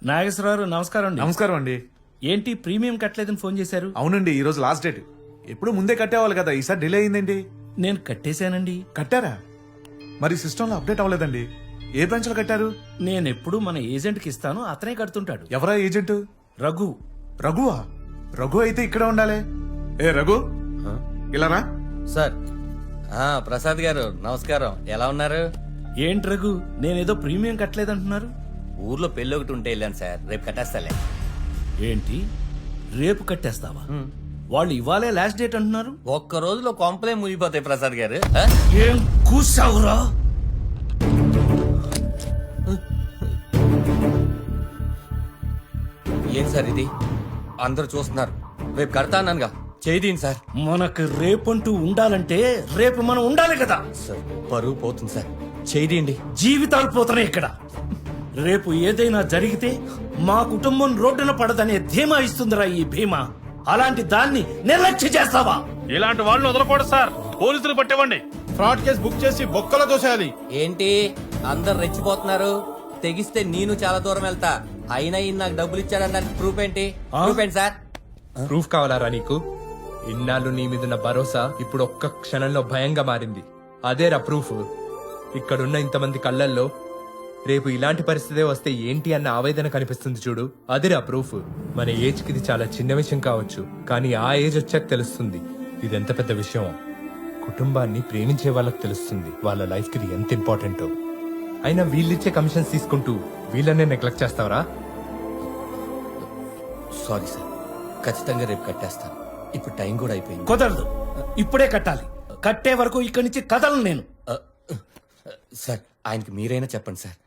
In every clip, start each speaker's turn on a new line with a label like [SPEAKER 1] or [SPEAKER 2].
[SPEAKER 1] నాగేశ్వరరావు నమస్కారం అండి.
[SPEAKER 2] నమస్కారం అండి.
[SPEAKER 1] ఏంటి ప్రీమియం కట్టలేదని ఫోన్ చేశారు?
[SPEAKER 2] అవునండి, ఈ రోజు లాస్ట్ డేట్. ఎప్పుడు ముందే కట్టేవాళ్ళు కదా, ఈసారి డిలే అయిందండి.
[SPEAKER 1] నేను కట్టేశానండి.
[SPEAKER 2] కట్టారా? మరి సిస్టంలో అప్డేట్ అవ్వలేదండి. ఏ బ్రాంచ్ లో కట్టారు?
[SPEAKER 1] నేనెప్పుడు మన ఏజెంట్ కి ఇస్తాను, అతనే కడుతుంటాడు.
[SPEAKER 2] ఎవరా ఏజెంట్?
[SPEAKER 1] రఘు.
[SPEAKER 2] రఘువా? రఘు అయితే ఇక్కడ ఉండాలి. ఏ రఘు, ఇలారా.
[SPEAKER 3] సార్ ప్రసాద్ గారు నమస్కారం, ఎలా ఉన్నారు?
[SPEAKER 1] ఏంటి రఘు, నేనేదో ప్రీమియం కట్టలేదంటున్నారు?
[SPEAKER 3] ఊర్లో పెళ్లి ఒకటి ఉంటే వెళ్ళాను సార్, రేపు కట్టేస్తాలే.
[SPEAKER 1] ఏంటి రేపు కట్టేస్తావా? వాళ్ళు ఇవాళే లాస్ట్ డేట్ అంటున్నారు.
[SPEAKER 3] ఒక్క రోజులో కొంపలే మునిగిపోతాయి ప్రసాద్ గారు.
[SPEAKER 1] ఏం కూసావురా?
[SPEAKER 3] ఏం సార్ ఇది, అందరూ చూస్తున్నారు. రేపు కడతా అన్నానుగా, చేయదీని సార్.
[SPEAKER 1] మనకు రేపంటూ ఉండాలంటే రేపు మనం ఉండాలి కదా
[SPEAKER 3] సార్. పరువు పోతుంది సార్, చేయదీయండి.
[SPEAKER 1] జీవితాలు పోతున్నాయి ఇక్కడ. రేపు ఏదైనా జరిగితే మా కుటుంబం రోడ్డున పడదనే ధీమా ఇస్తుందిరా ఈ భీమా. అలాంటి దాన్ని నిర్లక్ష్య చేస్తావా?
[SPEAKER 4] ఇలాంటి వాళ్ళని వదలకూడదు సార్, పోలీసులు పట్టివ్వండి.
[SPEAKER 5] ఫ్రాడ్ కేసు బుక్ చేసి బొక్కలో దోసేయాలి.
[SPEAKER 3] ఏంటి అందరు రెచ్చిపోతున్నారు? తెగిస్తే నేను చాలా దూరం వెళ్తా. అయినా ఈయన నాకు డబ్బులు ఇచ్చాడనడానికి ప్రూఫ్ ఏంటి? ప్రూఫ్ ఏంటి సార్?
[SPEAKER 6] ప్రూఫ్ కావాలారా నీకు? ఇన్నాళ్ళు నీ మీదున్న భరోసా ఇప్పుడు ఒక్క క్షణంలో భయంగా మారింది. అదేరా ప్రూఫ్. ఇక్కడున్న ఇంతమంది కళ్ళల్లో రేపు ఇలాంటి పరిస్థితే వస్తే ఏంటి అన్న ఆవేదన కనిపిస్తుంది చూడు, అదిరా ప్రూఫ్. మన ఏజ్ కి ఇది చాలా చిన్న విషయం కావచ్చు, కానీ ఆ ఏజ్ వచ్చాక తెలుస్తుంది ఇది ఎంత పెద్ద విషయమో. కుటుంబాన్ని ప్రేమించే వాళ్ళకి తెలుస్తుంది వాళ్ళ లైఫ్ కి ఇది ఎంత ఇంపార్టెంటో. అయినా వీళ్ళిచ్చే కమిషన్స్ తీసుకుంటూ వీళ్ళనే నెగ్లెక్ట్ చేస్తావరా?
[SPEAKER 3] సారీ సార్, ఖచ్చితంగా రేపు కట్టేస్తాను. ఇప్పుడు టైం కూడా అయిపోయింది.
[SPEAKER 1] కుదరదు, ఇప్పుడే కట్టాలి. కట్టే వరకు ఇక్కడి నుంచి కదలను నేను.
[SPEAKER 3] సార్ ఆయనకి మీరైనా చెప్పండి సార్.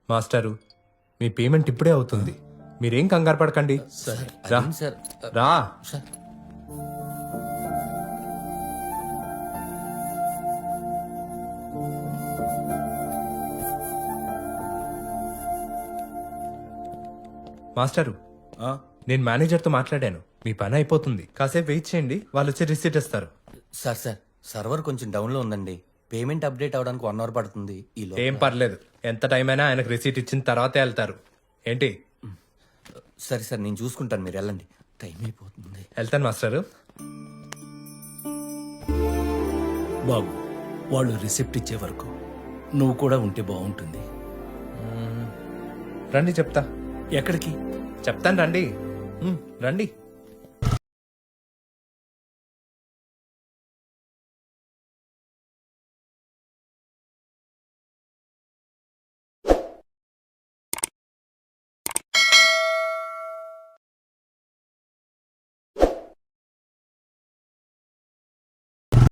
[SPEAKER 6] మాస్టారు, మీ పేమెంట్ ఇప్పుడే అవుతుంది, మీరేం కంగారు పడకండి. రా
[SPEAKER 3] అదేం సార్?
[SPEAKER 6] రా.
[SPEAKER 3] సార్
[SPEAKER 6] మాస్టారు, నేను మేనేజర్తో మాట్లాడాను, మీ పని అయిపోతుంది. కాసేపు వెయిట్ చేయండి, వాళ్ళు వచ్చి రిసీట్ ఇస్తారు.
[SPEAKER 3] సార్ సార్ సర్వర్ కొంచెం డౌన్ లో ఉందండి. పేమెంట్ అప్డేట్ అవడానికి 1 అవర్ పడుతుంది.
[SPEAKER 6] ఏం పర్లేదు, ఎంత టైం అయినా ఆయనకు రిసీట్ ఇచ్చిన తర్వాతే వెళ్తారు. ఏంటి?
[SPEAKER 3] సరే సార్, నేను చూసుకుంటాను, మీరు వెళ్ళండి. టైం అయిపోతుంది.
[SPEAKER 6] వెళ్తాను మాస్టారు.
[SPEAKER 1] బాబు, వాళ్ళు రిసిప్ట్ ఇచ్చే వరకు నువ్వు కూడా ఉంటే బాగుంటుంది.
[SPEAKER 6] రండి చెప్తా.
[SPEAKER 1] ఎక్కడికి?
[SPEAKER 6] చెప్తాను రండి. రండి.